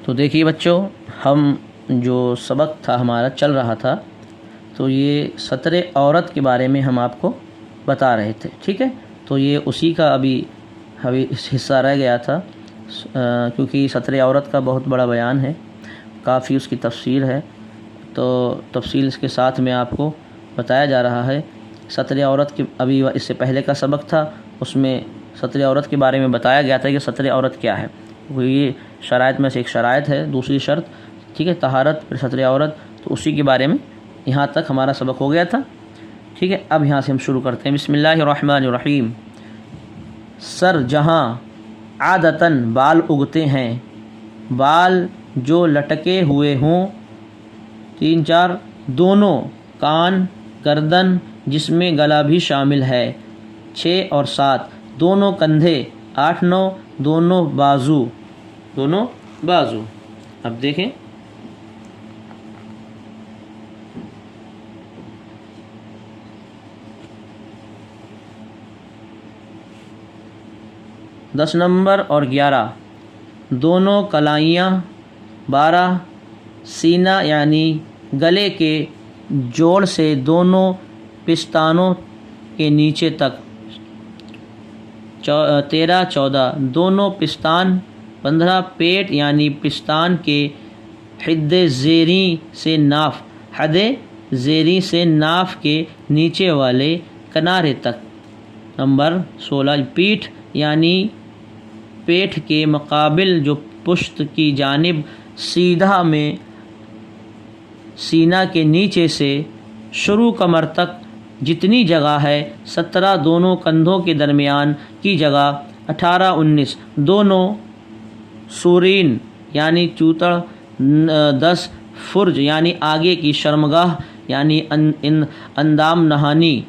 تو دیکھیے بچوں، ہم جو سبق تھا ہمارا چل رہا تھا، تو یہ ستر عورت کے بارے میں ہم آپ کو بتا رہے تھے، ٹھیک ہے؟ تو یہ اسی کا ابھی حصہ رہ گیا تھا، کیونکہ ستر عورت کا بہت بڑا بیان ہے، کافی اس کی تفصیل ہے، تو تفصیل اس کے ساتھ میں آپ کو بتایا جا رہا ہے۔ ستر عورت کے ابھی اس سے پہلے کا سبق تھا، اس میں ستر عورت کے بارے میں بتایا گیا تھا کہ ستر عورت کیا ہے۔ وہ یہ شرائط میں سے ایک شرائط ہے، دوسری شرط، ٹھیک ہے، طہارت، پھر ستر عورت، تو اسی کے بارے میں یہاں تک ہمارا سبق ہو گیا تھا، ٹھیک ہے؟ اب یہاں سے ہم شروع کرتے ہیں۔ بسم اللہ الرحمن الرحیم۔ سر جہاں عادتاً بال اگتے ہیں، بال جو لٹکے ہوئے ہوں، 3 4، دونوں کان، گردن جس میں گلا بھی شامل ہے، 6 اور 7، دونوں کندھے، 8 9، دونوں بازو، دونوں بازو۔ اب دیکھیں، دس نمبر اور 11، دونوں کلائیاں، 12، سینہ یعنی گلے کے جوڑ سے دونوں پستانوں کے نیچے تک، 13 14، دونوں پستان، 15، پیٹ یعنی پستان کے حد زیریں سے ناف، حد زیریں سے ناف کے نیچے والے کنارے تک، نمبر 16، پیٹھ یعنی پیٹھ کے مقابل جو پشت کی جانب سیدھا میں سینہ کے نیچے سے شروع کمر تک جتنی جگہ ہے، 17، دونوں کندھوں کے درمیان کی جگہ، 18 19، دونوں سورین یعنی چوتڑ، 10، فرج یعنی آگے کی شرمگاہ یعنی اندام نہانی،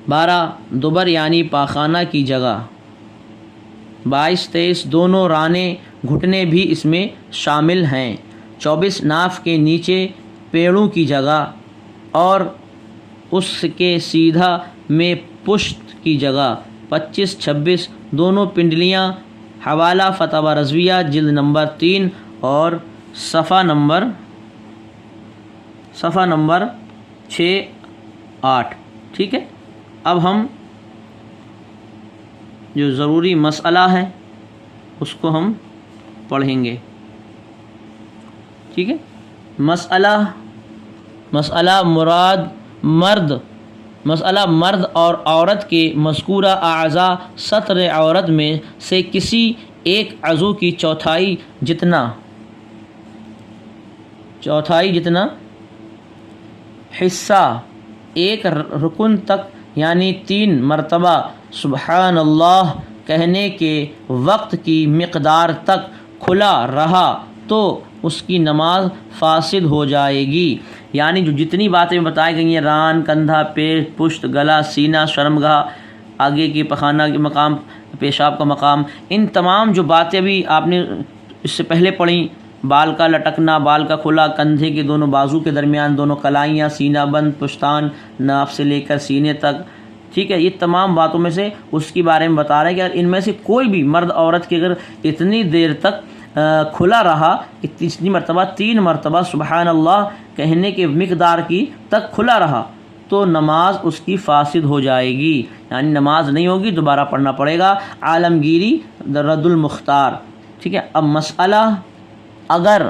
12، دبر یعنی پاخانہ کی جگہ، 22 23، دونوں رانے گھٹنے بھی اس میں شامل ہیں، 24، ناف کے نیچے پیڑوں کی جگہ اور اس کے سیدھا میں پشت کی جگہ، 25 26، دونوں پنڈلیاں، حوالہ فتاوی رضویہ جلد نمبر 3 اور صفحہ نمبر 6 8، ٹھیک ہے؟ اب ہم جو ضروری مسئلہ ہے اس کو ہم پڑھیں گے، ٹھیک ہے؟ مسئلہ مرد اور عورت کے مذکورہ اعضاء ستر عورت میں سے کسی ایک عضو کی چوتھائی جتنا حصہ ایک رکن تک یعنی 3 مرتبہ سبحان اللہ کہنے کے وقت کی مقدار تک کھلا رہا تو اس کی نماز فاسد ہو جائے گی۔ یعنی جو جتنی باتیں بتائی گئی ہیں، ران، کندھا، پیٹ، پشت، گلا، سینہ، شرمگاہ، آگے کی پخانہ کے مقام، پیشاب کا مقام، ان تمام جو باتیں بھی آپ نے اس سے پہلے پڑھیں، بال کا لٹکنا، بال کا کھلا، کندھے کے دونوں بازو کے درمیان دونوں کلائیاں، سینہ بند، پشتان، ناف سے لے کر سینے تک، ٹھیک ہے؟ یہ تمام باتوں میں سے اس کے بارے میں بتا رہے ہیں کہ اگر ان میں سے کوئی بھی مرد عورت کی اگر اتنی دیر تک کھلا رہا، اتنی مرتبہ 3 مرتبہ سبحان اللہ کہنے کے مقدار کی تک کھلا رہا، تو نماز اس کی فاسد ہو جائے گی، یعنی نماز نہیں ہوگی، دوبارہ پڑھنا پڑے گا۔ عالمگیری رد المختار، ٹھیک ہے؟ اب مسئلہ، اگر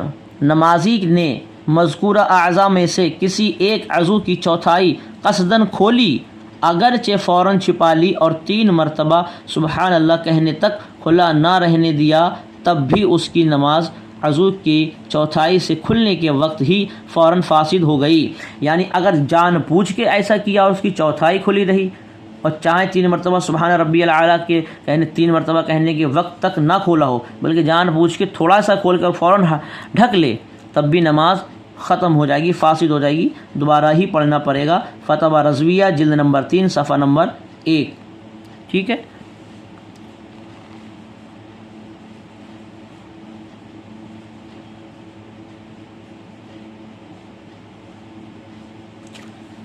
نمازی نے مذکورہ اعضاء میں سے کسی ایک عضو کی چوتھائی قصداً کھولی، اگرچہ فوراً چھپا لی اور 3 مرتبہ سبحان اللہ کہنے تک کھلا نہ رہنے دیا، تب بھی اس کی نماز عضو کی چوتھائی سے کھلنے کے وقت ہی فوراً فاسد ہو گئی۔ یعنی اگر جان بوجھ کے ایسا کیا اور اس کی چوتھائی کھلی رہی، اور چاہے 3 مرتبہ سبحان ربی الاعلیٰ کے 3 مرتبہ کہنے کے وقت تک نہ کھولا ہو، بلکہ جان بوجھ کے تھوڑا سا کھول کر فوراً ڈھک لے، تب بھی نماز ختم ہو جائے گی، فاسد ہو جائے گی، دوبارہ ہی پڑھنا پڑے گا۔ فتاوی رضویہ جلد نمبر 3 صفحہ نمبر 1، ٹھیک ہے؟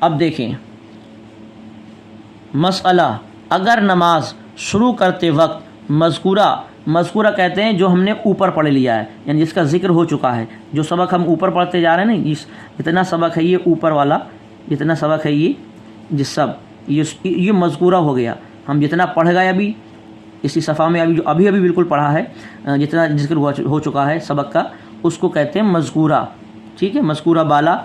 اب دیکھیں مسئلہ، اگر نماز شروع کرتے وقت مذکورہ مذکورہ کہتے ہیں جو ہم نے اوپر پڑھ لیا ہے، یعنی جس کا ذکر ہو چکا ہے. جو سبق ہم اوپر پڑھتے جا رہے ہیں نا، اتنا سبق ہے یہ اوپر والا، اتنا سبق ہے یہ جس سب یہ مذکورہ ہو گیا. ہم جتنا پڑھ گئے ابھی اسی صفحہ میں ابھی بالکل پڑھا ہے، جتنا ذکر ہو چکا ہے سبق کا، اس کو کہتے ہیں مذکورہ. ٹھیک ہے، مذکورہ بالا.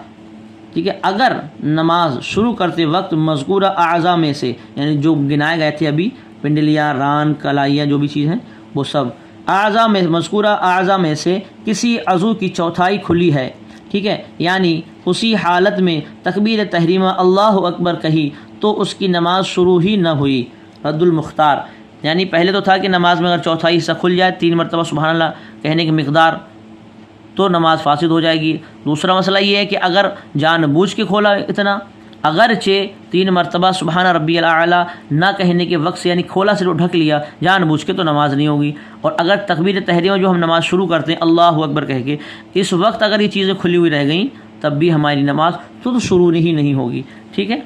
ٹھیک ہے، اگر نماز شروع کرتے وقت مذکورہ اعضاء میں سے، یعنی جو گنائے گئے تھے ابھی، پنڈلیاں، ران، کلائیاں، جو بھی چیز ہیں وہ سب اعضاء میں، مذکورہ اعضاء میں سے کسی عضو کی چوتھائی کھلی ہے. ٹھیک ہے، یعنی اسی حالت میں تکبیر تحریمہ اللہ اکبر کہی تو اس کی نماز شروع ہی نہ ہوئی. رد المختار، یعنی پہلے تو تھا کہ نماز میں اگر چوتھائی حصہ کھل جائے 3 مرتبہ سبحان اللہ کہنے کی مقدار تو نماز فاسد ہو جائے گی. دوسرا مسئلہ یہ ہے کہ اگر جان بوجھ کے کھولا اتنا، اگرچہ 3 مرتبہ سبحان ربی الاعلیٰ نہ کہنے کے وقت سے، یعنی کھولا سے ڈھک لیا جان بوجھ کے، تو نماز نہیں ہوگی. اور اگر تکبیر تحریمہ جو ہم نماز شروع کرتے ہیں اللہ اکبر کہہ کے، اس وقت اگر یہ چیزیں کھلی ہوئی رہ گئیں تب بھی ہماری نماز تو شروع ہی نہیں ہوگی. ٹھیک ہے،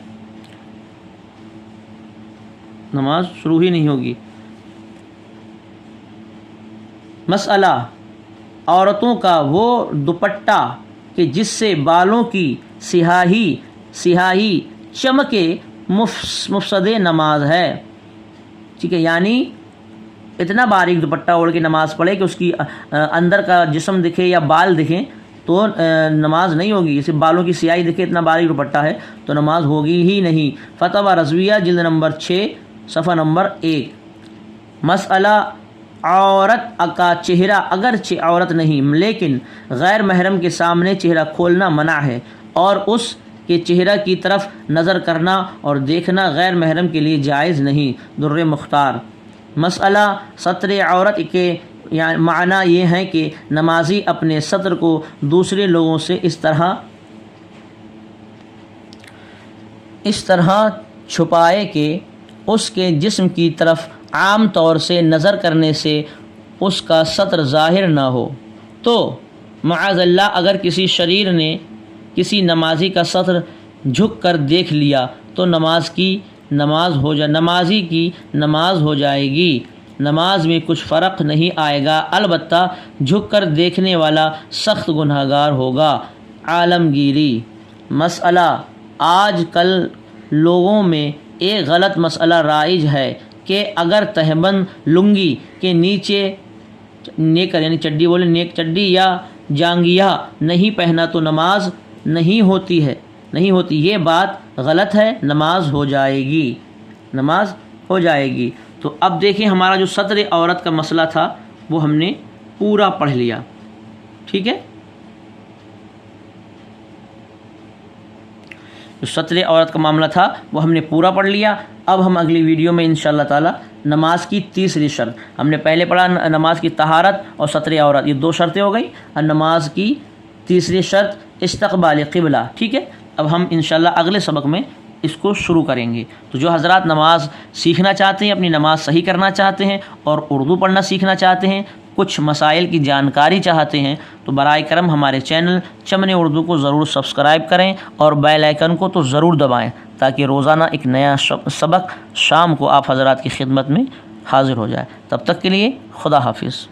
نماز شروع ہی نہیں ہوگی. مسئلہ عورتوں کا وہ دوپٹہ کہ جس سے بالوں کی سیاہی چمکے مفسد نماز ہے. ٹھیک ہے، یعنی اتنا باریک دوپٹہ اوڑھ کے نماز پڑھے کہ اس کی اندر کا جسم دکھے یا بال دکھیں تو نماز نہیں ہوگی. جیسے بالوں کی سیاہی دکھے، اتنا باریک دوپٹہ ہے تو نماز ہوگی ہی نہیں. فتویٰ رضویہ جلد نمبر 6 صفحہ نمبر 1. مسئلہ عورت کا چہرہ اگرچہ عورت نہیں لیکن غیر محرم کے سامنے چہرہ کھولنا منع ہے، اور اس کے چہرہ کی طرف نظر کرنا اور دیکھنا غیر محرم کے لیے جائز نہیں. در مختار. مسئلہ ستر عورت کے یعنی معنی یہ ہے کہ نمازی اپنے سطر کو دوسرے لوگوں سے اس طرح چھپائے کہ اس کے جسم کی طرف عام طور سے نظر کرنے سے اس کا سطر ظاہر نہ ہو. تو معاذ اللہ اگر کسی شریر نے کسی نمازی کا سطر جھک کر دیکھ لیا تو نمازی کی نماز ہو جائے گی. نماز میں کچھ فرق نہیں آئے گا، البتہ جھک کر دیکھنے والا سخت گنہگار ہوگا. عالمگیری. مسئلہ آج کل لوگوں میں ایک غلط مسئلہ رائج ہے کہ اگر تہبند لنگی کے نیچے نیکر یعنی چڈی بولے نیک چڈی یا جانگیا نہیں پہنا تو نماز نہیں ہوتی. یہ بات غلط ہے، نماز ہو جائے گی. تو اب دیکھیں ہمارا جو سطر عورت کا مسئلہ تھا وہ ہم نے پورا پڑھ لیا. ٹھیک ہے، جو سطر عورت کا معاملہ تھا وہ ہم نے پورا پڑھ لیا. اب ہم اگلی ویڈیو میں انشاءاللہ تعالی نماز کی تیسری شرط، ہم نے پہلے پڑھا نماز کی طہارت اور سطر عورت، یہ 2 شرطیں ہو گئی. اور نماز کی تیسری شرط استقبال قبلہ. ٹھیک ہے، اب ہم انشاءاللہ اگلے سبق میں اس کو شروع کریں گے. تو جو حضرات نماز سیکھنا چاہتے ہیں، اپنی نماز صحیح کرنا چاہتے ہیں اور اردو پڑھنا سیکھنا چاہتے ہیں، کچھ مسائل کی جانکاری چاہتے ہیں، تو برائے کرم ہمارے چینل چمن اردو کو ضرور سبسکرائب کریں اور بیل آئیکن کو تو ضرور دبائیں تاکہ روزانہ ایک نیا سبق شام کو آپ حضرات کی خدمت میں حاضر ہو جائے. تب تک کے لیے خدا حافظ.